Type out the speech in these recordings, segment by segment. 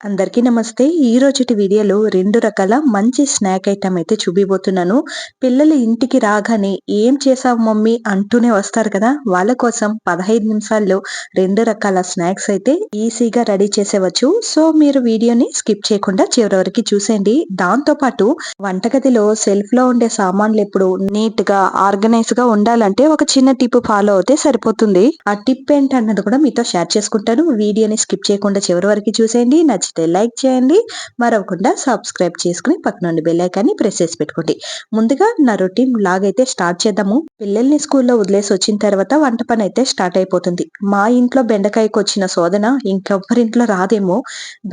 అందరికీ నమస్తే. ఈ రోజుటి వీడియోలో 2 రకాల మంచి స్నాక్ ఐటెమ్ అయితే చూపిబోతున్నాను. పిల్లలు ఇంటికి రాగానే "ఏం చేసావు మమ్మీ" అంటూనే వస్తారు కదా! వాళ్ళ కోసం 15 నిమిషాల్లో 2 రకాల స్నాక్స్ అయితే ఈజీగా రెడీ చేసేవచ్చు. సో, మీరు వీడియోని స్కిప్ చేయకుండా చివరి వరకు చూసేయండి. దాంతో పాటు వంటగదిలో షెల్ఫ్‌లో ఉండే సామాన్లెప్పుడు నీట్‌గా, ఆర్గనైజ్‌గా ఉండాలంటే ఒక చిన్న టిప్ ఫాలో అవుతే సరిపోతుంది. ఆ టిప్ ఏంటన్నది కూడా మీతో షేర్ చేసుకుంటాను. వీడియోని స్కిప్ చేయకుండా చివరి వరకు చూసేయండి. నచ్చితే లైక్ చేయండి. మరవకుండా సబ్స్క్రైబ్ చేసుకుని పక్కనుండి బెల్ ఐకాన్ని ప్రెస్ చేసి పెట్టుకోండి. ముందుగా నా రొటీన్ లాగైతే స్టార్ట్ చేద్దాము. పిల్లల్ని స్కూల్లో వదిలేసి వచ్చిన తర్వాత వంట పని అయితే స్టార్ట్ అయిపోతుంది. మా ఇంట్లో బెండకాయకు వచ్చిన శోధన ఇంకెవ్వరింట్లో రాదేమో.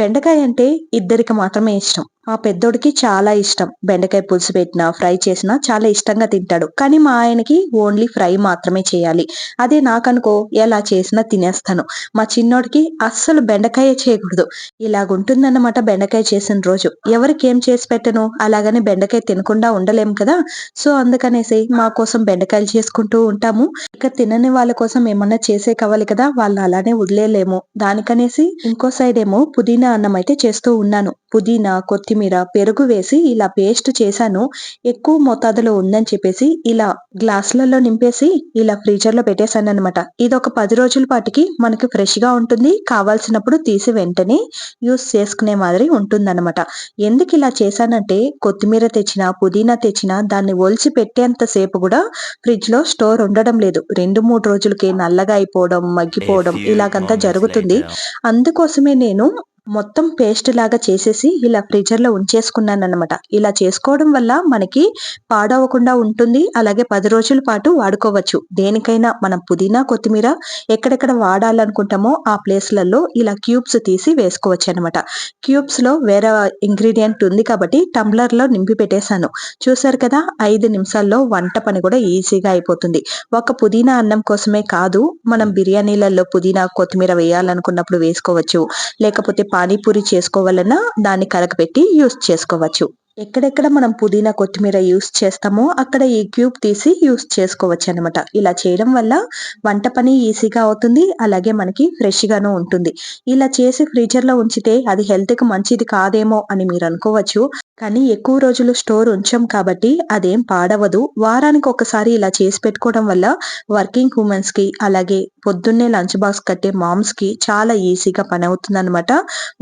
బెండకాయ అంటే ఇద్దరికి మాత్రమే ఇష్టం. మా పెద్దోడికి చాలా ఇష్టం. బెండకాయ పులుసు పెట్టినా, ఫ్రై చేసినా చాలా ఇష్టంగా తింటాడు. కానీ మా ఆయనకి ఓన్లీ ఫ్రై మాత్రమే చేయాలి. అదే నాకనుకో ఎలా చేసినా తినేస్తాను. మా చిన్నోడికి అస్సలు బెండకాయే చేయకూడదు. ఇలాగుంటుందన్నమాట బెండకాయ చేసిన రోజు. ఎవరికేం చేసి పెట్టను, అలాగని బెండకాయ తినకుండా ఉండలేం కదా! సో, అందుకనేసి మా కోసం బెండకాయలు చేసుకుంటూ ఉంటాము. ఇక తినని వాళ్ళ కోసం ఏమన్నా చేసే కావాలి కదా! వాళ్ళని అలానే వదిలేయలేము. దానికనేసి ఇంకో సైడ్ ఏమో పుదీనా అన్నం అయితే చేస్తూ ఉన్నాను. పుదీనా, కొత్తిమీర, పెరుగు వేసి ఇలా పేస్ట్ చేశాను. ఎక్కువ మోతాదులో ఉందని చెప్పేసి ఇలా గ్లాసులలో నింపేసి ఇలా ఫ్రీజర్‌లో పెట్టేసాననమాట. ఇదొక 10 రోజుల పాటికి మనకి ఫ్రెష్‌గా ఉంటుంది. కావాల్సినప్పుడు తీసి వెంటనే యూజ్ చేసుకునే మాదిరి ఉంటుందనమాట. ఎందుకిలా చేశానంటే కొత్తిమీర తెచ్చినా, పుదీనా తెచ్చినా దాన్ని ఒలిచి పెట్టేంత సేపు గూడా ఫ్రిడ్జ్‌లో స్టోర్ ఉండడం లేదు. 2, 3 రోజులకే నల్లగా అయిపోవడం, A మగ్గిపోవడం few ఇలాగంతా moments జరుగుతుంది. later. అందుకోసమే నేను మొత్తం పేస్ట్ లాగా చేసేసి ఇలా ఫ్రీజర్‌లో ఉంచేసుకున్నాననమాట. ఇలా చేసుకోవడం వల్ల మనకి పాడవకుండా ఉంటుంది. అలాగే 10 రోజుల పాటు వాడుకోవచ్చు. దేనికైనా మనం పుదీనా, కొత్తిమీర ఎక్కడెక్కడ వాడాలనుకుంటామో ఆ ప్లేస్‌లలో ఇలా క్యూబ్స్ తీసి వేసుకోవచ్చనమాట. క్యూబ్స్‌లో వేరే ఇంగ్రీడియెంట్ ఉంది కాబట్టి టంబ్లర్‌లో నింపి పెట్టేసాను. చూసారు కదా! 5 నిమిషాల్లో వంట పని కూడా ఈజీగా అయిపోతుంది. ఒక పుదీనా అన్నం కోసమే కాదు, మనం బిర్యానీలలో పుదీనా, కొత్తిమీర వేయాలనుకున్నప్పుడు వేసుకోవచ్చు. లేకపోతే పానీపూరి చేసుకోవాలన్నా దాన్ని కలగపెట్టి యూజ్ చేసుకోవచ్చు. ఎక్కడెక్కడ మనం పుదీనా, కొత్తిమీర యూజ్ చేస్తామో అక్కడ ఈ క్యూబ్ తీసి యూజ్ చేసుకోవచ్చనమాట. ఇలా చేయడం వల్ల వంట పని ఈజీగా అవుతుంది. అలాగే మనకి ఫ్రెష్‌గాను ఉంటుంది. ఇలా చేసి ఫ్రీజర్‌లో ఉంచితే అది హెల్త్‌కి మంచిది కాదేమో అని మీరనుకోవచ్చు. కానీ ఎక్కువ రోజులు స్టోర్ ఉంచం కాబట్టి అదేం పాడవదు. వారానికి ఒకసారి ఇలా చేసి పెట్టుకోవడం వల్ల వర్కింగ్ వుమెన్స్‌కి అలాగే పొద్దున్నే లంచ్ బాక్స్ కట్టే మామ్స్‌కి చాలా ఈజీగా పనవుతుందనమాట.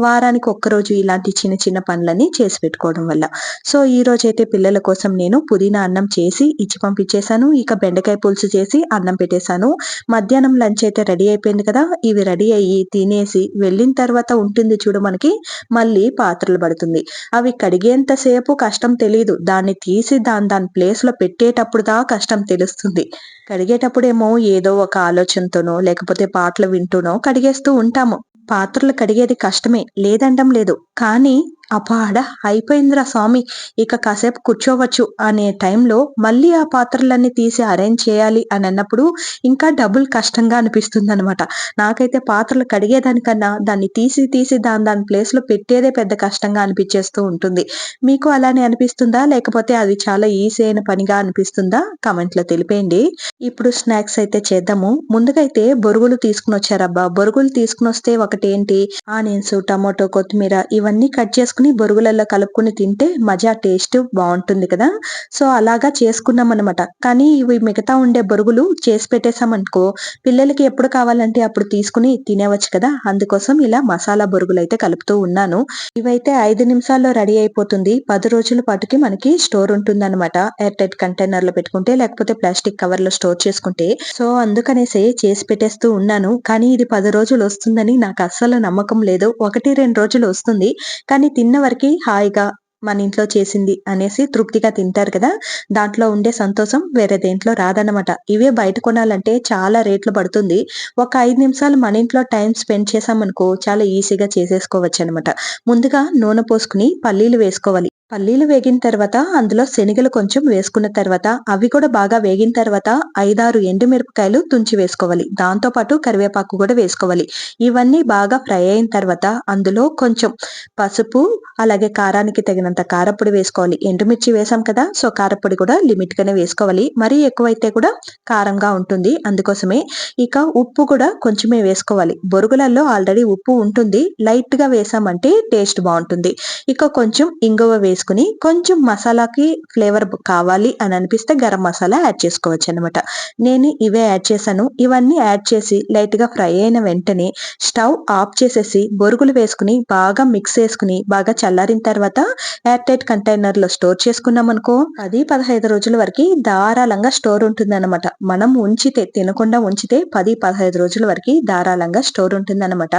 వారానికి ఒక్కరోజు ఇలాంటి చిన్న చిన్న పనులన్నీ చేసి పెట్టుకోవడం వల్ల. సో, ఈరోజైతే పిల్లల కోసం నేను పుదీనా అన్నం చేసి ఇచ్చి పంపించేశాను. ఇక బెండకాయ పులుసు చేసి అన్నం పెట్టేశాను. మధ్యాహ్నం లంచ్ అయితే రెడీ అయిపోయింది కదా! ఇవి రెడీ అయ్యి తినేసి వెళ్ళిన తర్వాత ఉంటుంది చూడు మనకి, మళ్ళీ పాత్రలు పడుతుంది. అవి కడిగేంత సేపు కష్టం తెలీదు. దాన్ని తీసి దాని దాని ప్లేస్‌లో పెట్టేటప్పుడు కష్టం తెలుస్తుంది. కడిగేటప్పుడేమో ఏదో ఒక ఆలోచనతోనో, లేకపోతే పాటలు వింటూనో కడిగేస్తూ ఉంటాము. పాత్రలు కడిగేది కష్టమే, లేదండం లేదు. కానీ అப்பாడా! అయిపోయిందిరా స్వామి, ఇక కాసేపు కూర్చోవచ్చు అనే టైంలో మళ్ళీ ఆ పాత్రలన్నీ తీసి అరేంజ్ చేయాలి అనన్నప్పుడు ఇంకా డబుల్ కష్టంగా అనిపిస్తుందనమాట. నాకైతే పాత్రలు కడిగేదానికన్నా దాన్ని తీసి తీసి దాని దాని ప్లేస్‌లో పెట్టేదే పెద్ద కష్టంగా అనిపిచ్చేస్తూ ఉంటుంది. మీకు అలానే అనిపిస్తుందా? లేకపోతే అది చాలా ఈజీ అయిన పనిగా అనిపిస్తుందా? కామెంట్‌లో తెలిపేయండి. ఇప్పుడు స్నాక్స్ అయితే చేద్దాము. ముందుగా అయితే బొరుగులు తీసుకొనొచ్చారబ్బా! బొరుగులు తీసుకొనొస్తే ఒకటేంటి ఆనియన్స్, టమాటో, కొత్తిమీర ఇవన్నీ కట్ చేసుకొని బొరుగులలో కలుపుకొని తింటే మజా టేస్ట్ బావుంటుంది కదా! సో, అలాగా చేసుకున్నామనమాట. కానీ ఇవి మిగతా ఉండే బొరుగులు చేసి పెట్టేసామనుకో, పిల్లలకి ఎప్పుడు కావాలంటే అప్పుడు తీసుకొని తినేవచ్చు కదా! అందుకోసం ఇలా మసాలా బొరుగులైతే కలుపుతూ ఉన్నాను. ఇవైతే 5 నిమిషాల్లో రెడీ అయిపోతుంది. 10 రోజుల పాటుకి మనకి స్టోర్ ఉంటుందనమాట. ఎయిర్ టైట్ కంటైనర్‌లో పెట్టుకుంటే, లేకపోతే ప్లాస్టిక్ కవర్‌లో స్టోర్ చేసుకుంటే. సో, అందుకనేసే చేసి పెట్టేస్తూ ఉన్నాను. కానీ ఇది 10 రోజులు వస్తుందని నాకు అస్సలు నమ్మకం లేదు. 1, 2 రోజులు వస్తుంది. కానీ తిన్న వరకి హాయిగా మన ఇంట్లో చేసింది అనేసి తృప్తిగా తింటారు కదా! దాంట్లో ఉండే సంతోషం వేరే దేంట్లో రాదన్నమాట. ఇవే బయట కొనాలంటే చాలా రేట్లు పడుతుంది. ఒక 5 నిమిషాలు మన ఇంట్లో టైమ్ స్పెండ్ చేశామనుకో చాలా ఈజీగా చేసేసుకోవచ్చనమాట. ముందుగా నూనె పోసుకొని పల్లీలు వేసుకోవాలి. పల్లీలు వేగిన తర్వాత అందులో శనగలు కొంచెం వేసుకున్న తర్వాత అవి కూడా బాగా వేగిన తర్వాత 5, 6 ఎండుమిరపకాయలు తుంచి వేసుకోవాలి. దాంతో పాటు కరివేపాకు కూడా వేసుకోవాలి. ఇవన్నీ బాగా ఫ్రై అయిన తర్వాత అందులో కొంచెం పసుపు, అలాగే కారానికి తగినంత కారప్పొడి వేసుకోవాలి. ఎండుమిర్చి వేసాం కదా! సో, కారప్పొడి కూడా లిమిట్ గానే వేసుకోవాలి. మరీ ఎక్కువైతే కూడా కారంగా ఉంటుంది. అందుకోసమే ఇక ఉప్పు కూడా కొంచెమే వేసుకోవాలి. బొరుగులలో ఆల్రెడీ ఉప్పు ఉంటుంది. లైట్ గా వేసామంటే టేస్ట్ బాగుంటుంది. ఇక కొంచెం ఇంగువ వేసుకుని కొంచెం మసాలాకి ఫ్లేవర్ కావాలి అని అనిపిస్తే గరం మసాలా యాడ్ చేసుకోవచ్చు అనమాట. నేను ఇవే యాడ్ చేశాను. ఇవన్నీ యాడ్ చేసి లైట్ గా ఫ్రై అయిన వెంటనే స్టవ్ ఆఫ్ చేసేసి బొరుగులు వేసుకుని బాగా మిక్స్ చేసుకుని బాగా చల్లారిన తర్వాత ఎయిర్ టైట్ కంటైనర్ లో స్టోర్ చేసుకున్నాం అనుకో 10-15 రోజుల వరకు ధారాళంగా స్టోర్ ఉంటుంది అనమాట. మనం ఉంచితే తినకుండా ఉంచితే 10-15 రోజుల వరకు ధారాళంగా స్టోర్ ఉంటుంది అనమాట.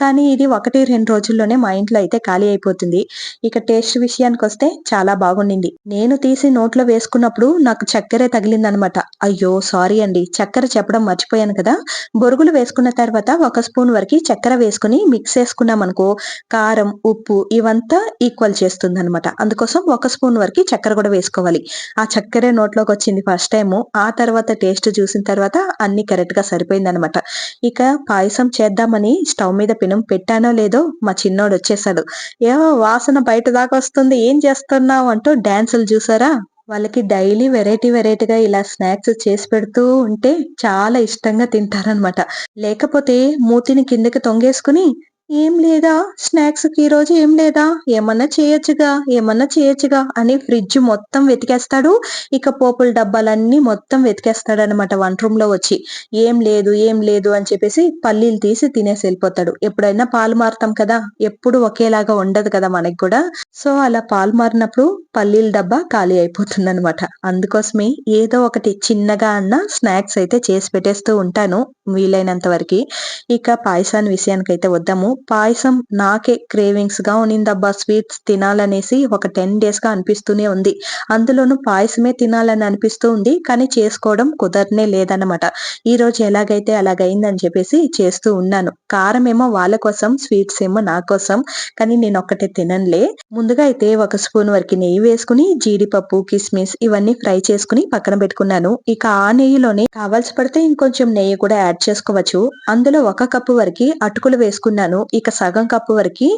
కానీ ఇది 1-2 రోజుల్లోనే మా ఇంట్లో అయితే ఖాళీ అయిపోతుంది. ఇక టేస్ట్ విషయానికి వస్తే చాలా బాగుండింది. నేను తీసి నోట్లో వేసుకున్నప్పుడు నాకు చక్కెరే తగిలిందనమాట. అయ్యో సారీ అండి, చక్కెర చెప్పడం మర్చిపోయాను కదా! బొరుగులు వేసుకున్న తర్వాత 1 స్పూన్ వరకు చక్కెర వేసుకుని మిక్స్ చేసుకున్నాం అనుకో కారం, ఉప్పు ఇవంతా ఈక్వల్ చేస్తుందనమాట. అందుకోసం 1 స్పూన్ వరకు చక్కెర కూడా వేసుకోవాలి. ఆ చక్కెరే నోట్లోకి వచ్చింది ఫస్ట్ టైము. ఆ తర్వాత టేస్ట్ చూసిన తర్వాత అన్ని కరెక్ట్ గా సరిపోయిందనమాట. ఇక పాయసం చేద్దామని స్టవ్ మీద పెనం పెట్టానో లేదో మా చిన్నోడు వచ్చేసాడు. ఏవో వాసన బయట దాకా వస్తుంది, ఏం చేస్తున్నావు అంటూ డాన్సులు చూసారా? వాళ్ళకి డైలీ వెరైటీగా ఇలా స్నాక్స్ చేసి పెడుతూ ఉంటే చాలా ఇష్టంగా తింటారనమాట. లేకపోతే మూతిని కిందకి తొంగేసుకుని ఏం లేదా స్నాక్స్‌కి ఈరోజు ఏం లేదా? ఏమన్నా చేయొచ్చుగా అని ఫ్రిడ్జ్ మొత్తం వెతికేస్తాడు. ఇక పోపుల డబ్బాలన్నీ మొత్తం వెతికేస్తాడనమాట వంట రూమ్‌లో వచ్చి. ఏం లేదు అని చెప్పేసి పల్లీలు తీసి తినేసి ఎళ్ళిపోతాడు. ఎప్పుడైనా పాలు మారుతాం కదా! ఎప్పుడు ఒకేలాగా ఉండదు కదా మనకి కూడా. సో, అలా పాలు మారినప్పుడు పల్లీల డబ్బా ఖాళీ అయిపోతుందనమాట. అందుకోసమే ఏదో ఒకటి చిన్నగా అన్నా స్నాక్స్ అయితే చేసి పెట్టేస్తూ ఉంటాను వీలైనంత వరకి. ఇక పాయసాన్ని విషయానికైతే వద్దాము. పాయసం నాకే క్రేవింగ్స్‌గా ఉన్నిందబ్బా స్వీట్స్ తినాలనేసి ఒక 10 డేస్‌గా అనిపిస్తూనే ఉంది. అందులోనూ పాయసమే తినాలని అనిపిస్తూ ఉంది. కానీ చేసుకోవడం కుదరనే లేదన్నమాట. ఈరోజు ఎలాగైతే అలాగయిందని చెప్పేసి చేస్తూ ఉన్నాను. కారమేమో వాళ్ళ కోసం, స్వీట్స్ ఏమో నా కోసం. కానీ నేనొక్కటే తిననులే. ముందుగా అయితే 1 స్పూన్ వరకు నెయ్యి వేసుకుని జీడిపప్పు, కిస్మిస్ ఇవన్నీ ఫ్రై చేసుకుని పక్కన పెట్టుకున్నాను. ఇక ఆ నెయ్యిలోనే కావాల్సి పడితే ఇంకొంచెం నెయ్యి కూడా యాడ్ చేసుకోవచ్చు. అందులో 1 కప్పు వరకి అటుకులు వేసుకున్నాను. ఇక సగం కప్పు వరకి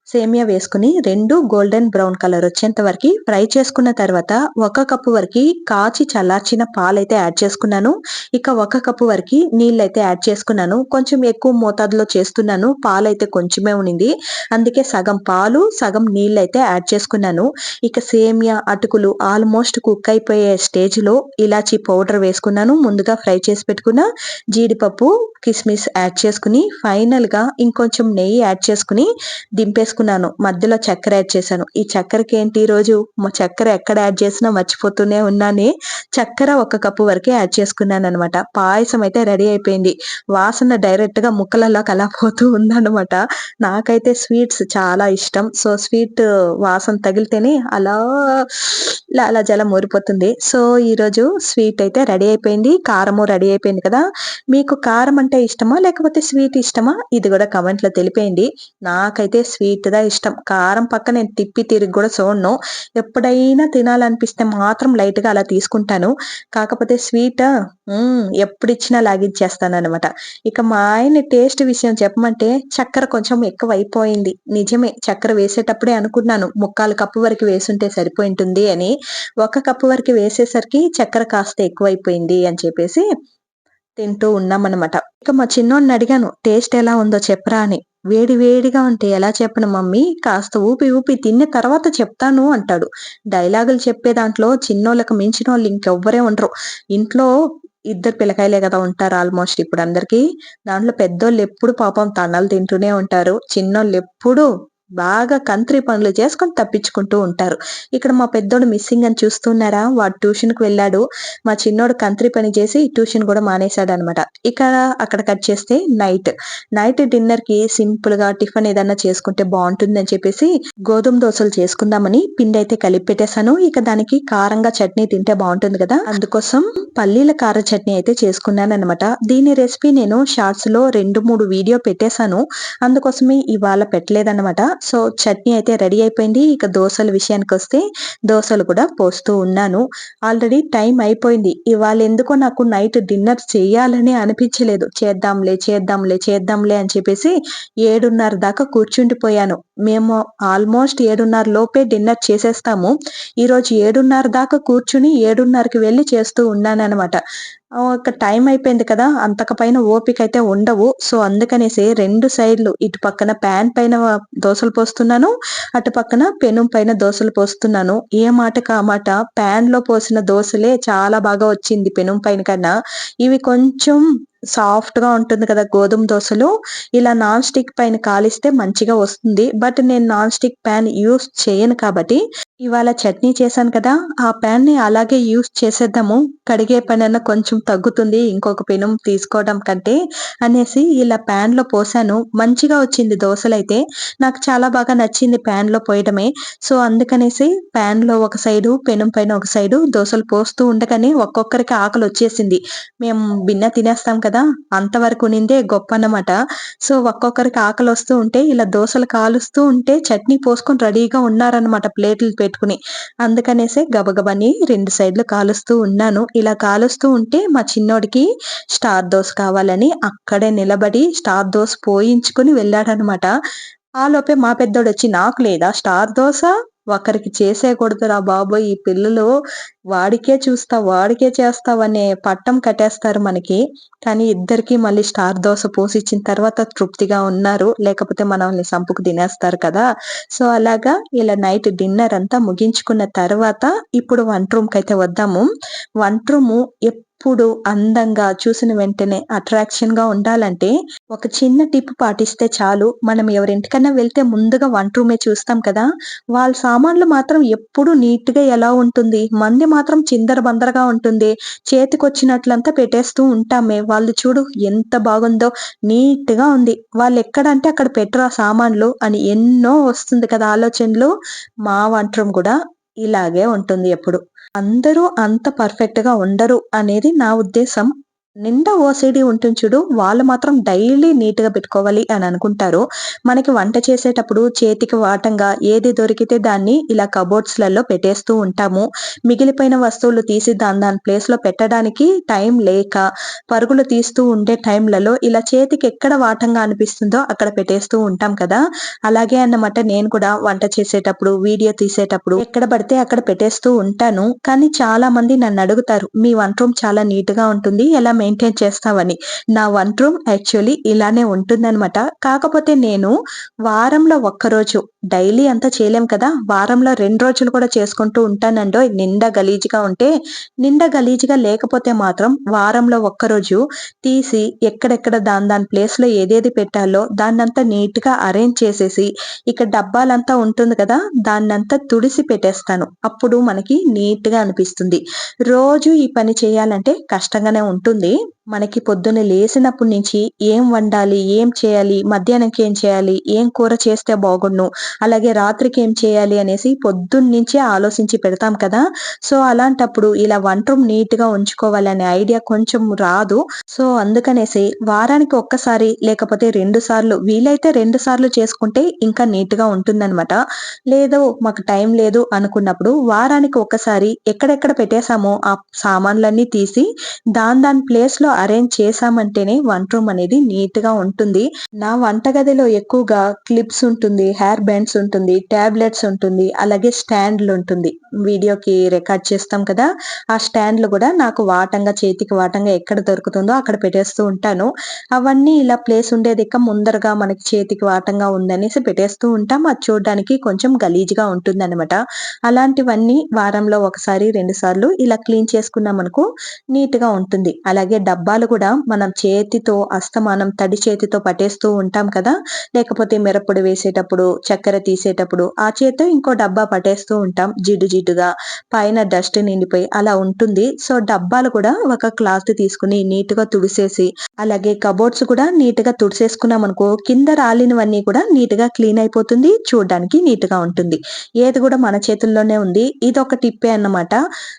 సేమియా వేసుకుని 2 గోల్డెన్ బ్రౌన్ కలర్ వచ్చేంత వరకు ఫ్రై చేసుకున్న తర్వాత 1 కప్పు వరకి కాచి చల్లార్చిన పాలైతే యాడ్ చేసుకున్నాను. ఇక 1 కప్పు వరకి నీళ్ళైతే యాడ్ చేసుకున్నాను. కొంచెం ఎక్కువ మోతాదులో చేస్తున్నాను. పాలైతే కొంచెమే ఉన్నింది. అందుకే సగం పాలు, సగం నీళ్ళైతే యాడ్ చేసుకున్నాను. ఇక సేమియా, అటుకులు ఆల్మోస్ట్ కుక్ అయిపోయే స్టేజ్‌లో ఇలాచీ పౌడర్ వేసుకున్నాను. ముందుగా ఫ్రై చేసి పెట్టుకున్న జీడిపప్పు, కిస్మిస్ యాడ్ చేసుకుని ఫైనల్‌గా ఇంకొంచెం నెయ్యి యాడ్ చేసుకుని దింపేసుకున్నాను. మధ్యలో చక్కెర యాడ్ చేశాను. ఈ చక్కెరకి ఏంటి ఈరోజు చక్కెర ఎక్కడ యాడ్ చేసినా మర్చిపోతూనే ఉన్నానే. చక్కెర 1 కప్పు వరకే యాడ్ చేసుకున్నాననమాట. పాయసం అయితే రెడీ అయిపోయింది. వాసన డైరెక్ట్‌గా ముక్కలలోకి అలా పోతూ ఉందనమాట. నాకైతే స్వీట్స్ చాలా ఇష్టం. సో, స్వీట్ వాసన తగిలితేనే అలా లాలాజలం ఊరిపోతుంది. సో, ఈరోజు స్వీట్ అయితే రెడీ అయిపోయింది. కారము రెడీ అయిపోయింది కదా! మీకు కారం అంటే ఇష్టమా? లేకపోతే స్వీట్ ఇష్టమా? ఇది కూడా కామెంట్‌లో తెలిపేయండి. నాకైతే స్వీట్‌దా ఇష్టం. కారం పక్క నేను తిప్పి తిరిగి కూడా చూడను. ఎప్పుడైనా తినాలనిపిస్తే మాత్రం లైట్‌గా అలా తీసుకుంటాను. కాకపోతే స్వీటా ఎప్పుడిచ్చినా లాగించేస్తాననమాట. ఇక మా ఆయన టేస్ట్ విషయం చెప్పమంటే చక్కెర కొంచెం ఎక్కువైపోయింది. నిజమే, చక్కెర వేసేటప్పుడే అనుకున్నాను 3/4 కప్పు వరకు వేసుంటే సరిపోయుంటుంది అని. 1 కప్పు వరకు వేసేసరికి చక్కెర కాస్త ఎక్కువైపోయింది అని చెప్పేసి తింటూ ఉన్నామనమాట. ఇక మా చిన్నోడిని అడిగాను, "టేస్ట్ ఎలా ఉందో చెప్పరా" అని. "వేడి వేడిగా ఉంటే ఎలా చెప్పను మమ్మీ, కాస్త ఊపి ఊపి తిన్న తర్వాత చెప్తాను" అంటాడు. డైలాగులు చెప్పే దాంట్లో చిన్నోళ్ళకి మించినోళ్ళు ఇంకెవ్వరే ఉండరు. ఇంట్లో ఇద్దరు పిల్లకాయలే కదా ఉంటారు ఆల్మోస్ట్ ఇప్పుడందరికీ. దాంట్లో పెద్దోళ్ళెప్పుడు పాపం తన్నులు తింటూనే ఉంటారు. చిన్నోళ్ళెప్పుడు బాగా కంత్రి పనులు చేసుకొని తప్పించుకుంటూ ఉంటారు. ఇక్కడ మా పెద్దోడు మిస్సింగ్ అని చూస్తున్నారా? వాడు ట్యూషన్‌కి వెళ్ళాడు. మా చిన్నోడు కంత్రి పని చేసి ట్యూషన్ కూడా మానేశాడనమాట. ఇక అక్కడ కట్ చేస్తే నైట్ డిన్నర్‌కి సింపుల్‌గా టిఫిన్ ఏదన్నా చేసుకుంటే బావుంటుందని చెప్పేసి గోధుమ దోసలు చేసుకుందామని పిండైతే కలిపి పెట్టేసాను. ఇక దానికి కారంగా చట్నీ తింటే బావుంటుంది కదా! అందుకోసం పల్లీల కార చట్నీ అయితే చేసుకున్నాననమాట. దీని రెసిపీ నేను షార్ట్స్‌లో 2, 3 వీడియో పెట్టేసాను. అందుకోసమే ఇవాళ పెట్టలేదన్నమాట. సో చట్నీ అయితే రెడీ అయిపోయింది. ఇక దోసల విషయానికొస్తే దోసలు కూడా పోస్తూ ఉన్నాను. ఆల్రెడీ టైం అయిపోయింది. ఇవాళ ఎందుకో నాకు నైట్ డిన్నర్ చేయాలని అనిపించలేదు. చేద్దాంలే అని చెప్పేసి 7:30 దాకా కూర్చుండిపోయాను. మేము ఆల్మోస్ట్ 7:30 లోపే డిన్నర్ చేసేస్తాము. ఈరోజు 7:30 దాకా కూర్చుని 7:30కి వెళ్లి చేస్తూ ఉన్నాననమాట. ఒక టైం అయిపోయింది కదా! అంతకు పైన ఓపికైతే ఉండవు. సో, అందుకనేసి 2 సైడ్‌లు ఇటు పక్కన పాన్ పైన దోసలు పోస్తున్నాను. అటు పక్కన పెనం పైన దోసలు పోస్తున్నాను. ఏ మాటకి ఆ మాట పాన్‌లో పోసిన దోసలే చాలా బాగా వచ్చింది పెనం పైన కన్నా. ఇవి కొంచెం సాఫ్ట్‌గా ఉంటుంది కదా! గోధుమ దోసలు. ఇలా నాన్ స్టిక్ పైన కాలిస్తే మంచిగా వస్తుంది. బట్ నేను నాన్ స్టిక్ పాన్ యూజ్ చేయను కాబట్టి ఇవాళ చట్నీ చేశాను కదా! ఆ పాన్‌ని అలాగే యూజ్ చేసేద్దాము. కడిగే పనన్నా కొంచెం తగ్గుతుంది. ఇంకొక పెనం తీసుకోవడం కంటే అనేసి ఇలా పాన్‌లో పోసాను. మంచిగా వచ్చింది దోసలైతే. నాకు చాలా బాగా నచ్చింది పాన్‌లో పోయడమే. సో, అందుకనేసి పాన్‌లో ఒక సైడు, పెనం పైన ఒక సైడు దోసలు పోస్తూ ఉండగానే ఒక్కొక్కరికి ఆకలొచ్చేసింది. మేము బిన్న తినేస్తాం కదా! అంతవరకు ఉన్నిందే గొప్పన్నమాట. సో, ఒక్కొక్కరికి ఆకలొస్తూ ఉంటే ఇలా దోసలు కాలుస్తూ ఉంటే చట్నీ పోసుకొని రెడీగా ఉన్నారనమాట ప్లేట్లు పెట్టుకుని. అందుకనేసే గబగబని 2 సైడ్‌లు కాలుస్తూ ఉన్నాను. ఇలా కాలుస్తూ ఉంటే మా చిన్నోడికి స్టార్ దోస కావాలని అక్కడే నిలబడి స్టార్ దోస పోయించుకొని వెళ్ళాడనమాట. ఆలోపే మా పెద్దోడొచ్చి "నాకు లేదా స్టార్ దోస? ఒకరికి చేసేయకూడదురా బాబోయ్! ఈ పిల్లలు వాడికే చేస్తావనే పట్టం కట్టేస్తారు మనకి." కానీ ఇద్దరికీ మళ్ళీ స్టార్ దోస పోసిచ్చిన తర్వాత తృప్తిగా ఉన్నారు. లేకపోతే మనల్ని సంపుకు తినేస్తారు కదా! సో, అలాగా ఇలా నైట్ డిన్నర్ అంతా ముగించుకున్న తర్వాత ఇప్పుడు వంట రూమ్‌కైతే వద్దాము. వంట రూము ఎప్పుడు అందంగా చూసిన వెంటనే అట్రాక్షన్‌గా ఉండాలంటే ఒక చిన్న టిప్ పాటిస్తే చాలు. మనం ఎవరింటికన్నా వెళ్తే ముందుగా వంట రూమే చూస్తాం కదా! వాళ్ళ సామాన్లు మాత్రం ఎప్పుడు నీట్‌గా ఎలా ఉంటుంది. మనది మాత్రం చిందరబందరగా ఉంటుంది. చేతికొచ్చినట్లంతా పెట్టేస్తూ ఉంటామే. వాళ్ళు చూడు ఎంత బాగుందో నీట్‌గా ఉంది. వాళ్ళెక్కడంటే అక్కడ పెట్టరు ఆ సామాన్లు అని ఎన్నో వస్తుంది కదా ఆలోచనలు. మా వంట రూమ్ గూడా ఇలాగే ఉంటుంది ఎప్పుడు. అందరూ అంత పర్ఫెక్ట్‌గా ఉండరు అనేది నా ఉద్దేశం. నిండా ఓసీడీ ఉంటుంది చూడు, వాళ్ళు మాత్రం డైలీ నీట్‌గా పెట్టుకోవాలి అని అనుకుంటారు. మనకి వంట చేసేటప్పుడు చేతికి వాటంగా ఏది దొరికితే దాన్ని ఇలా కబోర్డ్స్‌లలో పెట్టేస్తూ ఉంటాము. మిగిలిపోయిన వస్తువులు తీసి దాని దాని ప్లేస్‌లో పెట్టడానికి టైం లేక, పరుగులు తీస్తూ ఉండే టైంలలో ఇలా చేతికి ఎక్కడ వాటంగా అనిపిస్తుందో అక్కడ పెట్టేస్తూ ఉంటాం కదా! అలాగే అన్నమాట నేను కూడా వంట చేసేటప్పుడు, వీడియో తీసేటప్పుడు ఎక్కడ పడితే అక్కడ పెట్టేస్తూ ఉంటాను. కానీ చాలా మంది నన్నడుగుతారు, "మీ వంట రూమ్ చాలా నీట్‌గా ఉంటుంది. ఎలా మెయింటైన్ చేస్తావని?" నా వంట రూమ్ యాక్చువల్లీ ఇలానే ఉంటుందనమాట. కాకపోతే నేను వారంలో ఒక్కరోజు డైలీ అంతా చేయలేం కదా! వారంలో 2 రోజులు కూడా చేసుకుంటూ ఉంటానండోయ్! నిండా గలీజుగా ఉంటే. నిండా గలీజుగా లేకపోతే మాత్రం వారంలో ఒక్కరోజు తీసి ఎక్కడెక్కడ దాని దాని ప్లేస్‌లో ఏదేది పెట్టాలో దాన్నంతా నీట్‌గా అరేంజ్ చేసేసి, ఇక డబ్బాలంతా ఉంటుంది కదా! దాన్నంతా తుడిసి పెట్టేస్తాను. అప్పుడు మనకి నీట్‌గా అనిపిస్తుంది. రోజు ఈ పని చేయాలంటే కష్టంగానే ఉంటుంది. మనకి పొద్దున్నే లేసినప్పటి నుంచి ఏం వండాలి? ఏం చేయాలి? మధ్యాహ్నంకి ఏం చేయాలి? ఏం కూర చేస్తే బాగున్ను? అలాగే రాత్రికి ఏం చేయాలి? అనేసి పొద్దున్నుంచే ఆలోచించి పెడతాం కదా! సో, అలాంటప్పుడు ఇలా వంట రూమ్ నీట్‌గా ఉంచుకోవాలనే ఐడియా కొంచెం రాదు. సో, అందుకనేసి వారానికి ఒక్కసారి లేకపోతే 2 సార్లు వీలైతే 2 సార్లు చేసుకుంటే ఇంకా నీట్‌గా ఉంటుందనమాట. లేదు మాకు టైం లేదు అనుకున్నప్పుడు వారానికి ఒక్కసారి ఎక్కడెక్కడ పెట్టేసామో ఆ సామాన్లన్నీ తీసి దాని దాని ప్లేస్‌లో అరేంజ్ చేశామంటేనే వంట రూమ్ అనేది నీట్‌గా ఉంటుంది. నా వంటగదిలో ఎక్కువగా క్లిప్స్ ఉంటుంది, హెయిర్ బ్యాండ్స్ ఉంటుంది, టాబ్లెట్స్ ఉంటుంది, అలాగే స్టాండ్‌లు ఉంటుంది. వీడియోకి రికార్డ్ చేస్తాం కదా! ఆ స్టాండ్‌లు గూడా నాకు వాటంగా చేతికి వాటంగా ఎక్కడ దొరుకుతుందో అక్కడ పెట్టేస్తూ ఉంటాను. అవన్నీ ఇలా ప్లేస్ ఉండేదిక ముందరగా మనకి చేతికి వాటంగా ఉందనేసి పెట్టేస్తూ ఉంటాం. అది చూడడానికి కొంచెం గలీజ్‌గా ఉంటుందనమాట. అలాంటివన్నీ వారంలో ఒకసారి, 2 సార్లు ఇలా క్లీన్ చేసుకున్నామనుకో నీట్‌గా ఉంటుంది. అలాగే డబ్బాలు గూడా మనం చేతితో అస్తమానం తడి చేతితో పట్టేస్తూ ఉంటాం కదా! లేకపోతే మిరప్పొడి వేసేటప్పుడు, చక్కెర తీసేటప్పుడు ఆ చేత్తో ఇంకో డబ్బా పట్టేస్తూ ఉంటాం. జిడ్డుగా పైన డస్ట్ నిండిపోయి అలా ఉంటుంది. సో, డబ్బాలు కూడా ఒక క్లాత్ తీసుకొని నీట్‌గా తుడిసేసి, అలాగే కబోర్డ్స్ కూడా నీట్‌గా తుడిసేసుకున్నామనుకో కింద రాలినవన్నీ కూడా నీట్‌గా క్లీన్ అయిపోతుంది. చూడ్డానికి నీట్‌గా ఉంటుంది. ఏది గూడా మన చేతుల్లోనే ఉంది. ఇదొక టిప్పే అన్నమాట.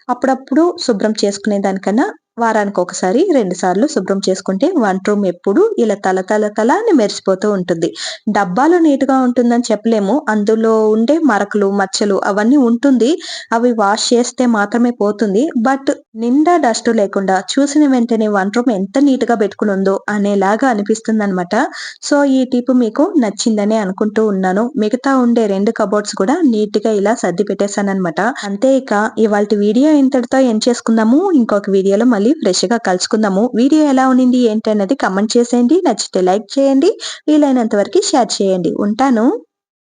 అప్పుడప్పుడు శుభ్రం చేసుకునే దానికన్నా వారానికి ఒకసారి 2 సార్లు శుభ్రం చేసుకుంటే వంట రూమ్ ఎప్పుడు ఇలా తల తల తల అని మెరిసిపోతూ ఉంటుంది. డబ్బాలో నీట్‌గా ఉంటుందని చెప్పలేము. అందులో ఉండే మరకలు, మచ్చలు అవన్నీ ఉంటుంది. అవి వాష్ చేస్తే మాత్రమే పోతుంది. బట్ నిండా డస్ట్ లేకుండా చూసిన వెంటనే వంట రూమ్ ఎంత నీట్‌గా పెట్టుకునుందో అనేలాగా అనిపిస్తుందనమాట. సో, ఈ టిప్ మీకు నచ్చిందనే అనుకుంటూ ఉన్నాను. మిగతా ఉండే 2 కబోర్డ్స్ కూడా నీట్‌గా ఇలా సర్ది పెట్టేసాననమాట. అంతే ఇక ఇవాల్టి వీడియో ఇంతటితో ఎండ్ చేసుకుందాము. ఇంకొక వీడియోలో మళ్ళీ ఫ్రెష్‌గా కలుసుకుందాము. వీడియో ఎలా ఉన్నింది ఏంటి అన్నది కామెంట్ చేసేయండి. నచ్చితే లైక్ చేయండి. వీలైనంత వరకి షేర్ చేయండి. ఉంటాను.